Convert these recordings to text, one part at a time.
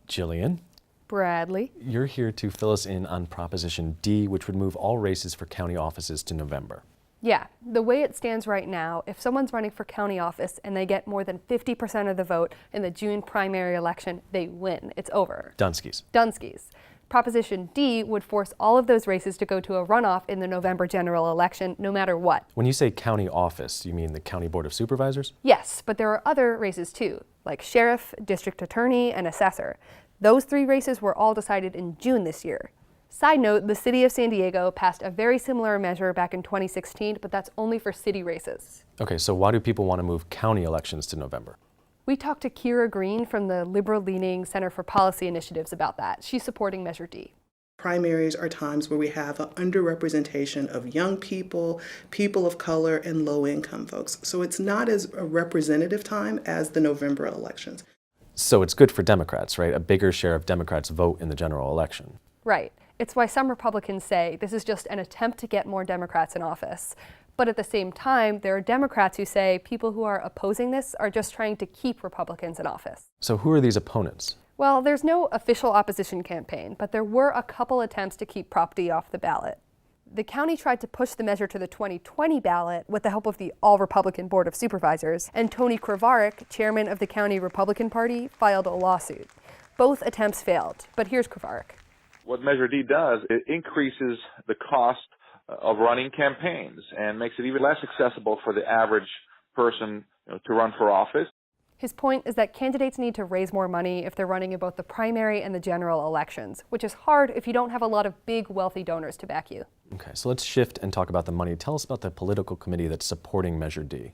Jillian. Bradley. You're here to fill us in on Proposition D, which would move all races for county offices to November. Yeah, the way it stands right now, if someone's running for county office and they get more than 50% of the vote in the June primary election, they win. It's over. Dunskies. Dunskies. Proposition D would force all of those races to go to a runoff in the November general election, no matter what. When you say county office, you mean the County Board of Supervisors? Yes, but there are other races too, like sheriff, district attorney, and assessor. Those 3 races were all decided in June this year. Side note, the city of San Diego passed a very similar measure back in 2016, but that's only for city races. Okay, so why do people want to move county elections to November? We talked to Kira Green from the liberal-leaning Center for Policy Initiatives about that. She's supporting Measure D. Primaries are times where we have an underrepresentation of young people, people of color, and low-income folks. So it's not as a representative time as the November elections. So it's good for Democrats, right? A bigger share of Democrats vote in the general election. Right. It's why some Republicans say this is just an attempt to get more Democrats in office. But at the same time, there are Democrats who say people who are opposing this are just trying to keep Republicans in office. So who are these opponents? Well, there's no official opposition campaign, but there were a couple attempts to keep Prop D off the ballot. The county tried to push the measure to the 2020 ballot with the help of the all-Republican Board of Supervisors, and Tony Kravarik, chairman of the county Republican Party, filed a lawsuit. Both attempts failed, but here's Kravarik. What Measure D does, it increases the cost of running campaigns and makes it even less accessible for the average person to run for office. His point is that candidates need to raise more money if they're running in both the primary and the general elections, which is hard if you don't have a lot of big, wealthy donors to back you. Okay, so let's shift and talk about the money. Tell us about the political committee that's supporting Measure D.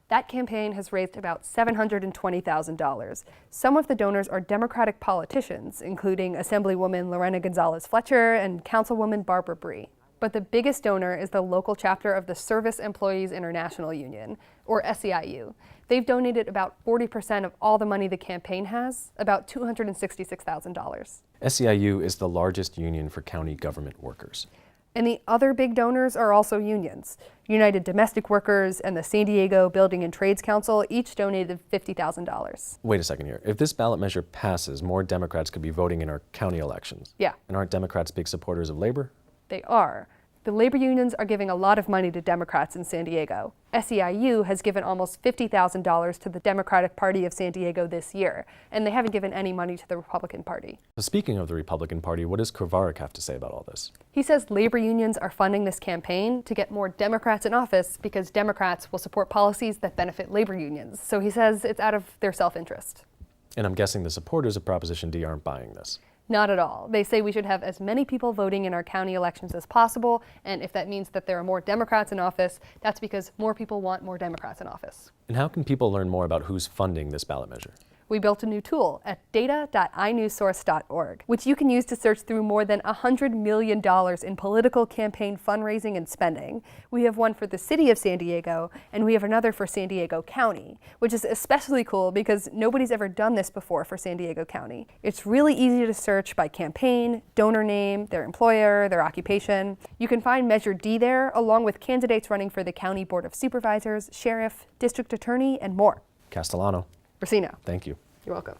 That campaign has raised about $720,000. Some of the donors are Democratic politicians, including Assemblywoman Lorena Gonzalez Fletcher and Councilwoman Barbara Bree. But the biggest donor is the local chapter of the Service Employees International Union, or SEIU. They've donated about 40% of all the money the campaign has, about $266,000. SEIU is the largest union for county government workers. And the other big donors are also unions. United Domestic Workers and the San Diego Building and Trades Council each donated $50,000. Wait a second here. If this ballot measure passes, more Democrats could be voting in our county elections. Yeah. And aren't Democrats big supporters of labor? They are. The labor unions are giving a lot of money to Democrats in San Diego. SEIU has given almost $50,000 to the Democratic Party of San Diego this year, and they haven't given any money to the Republican Party. So speaking of the Republican Party, what does Kravarik have to say about all this? He says labor unions are funding this campaign to get more Democrats in office because Democrats will support policies that benefit labor unions. So he says it's out of their self-interest. And I'm guessing the supporters of Proposition D aren't buying this. Not at all. They say we should have as many people voting in our county elections as possible, and if that means that there are more Democrats in office, that's because more people want more Democrats in office. And how can people learn more about who's funding this ballot measure? We built a new tool at data.inewsource.org, which you can use to search through more than $100 million in political campaign fundraising and spending. We have one for the city of San Diego, and we have another for San Diego County, which is especially cool because nobody's ever done this before for San Diego County. It's really easy to search by campaign, donor name, their employer, their occupation. You can find Measure D there, along with candidates running for the County Board of Supervisors, sheriff, district attorney, and more. Castellano. Racino. Thank you. You're welcome.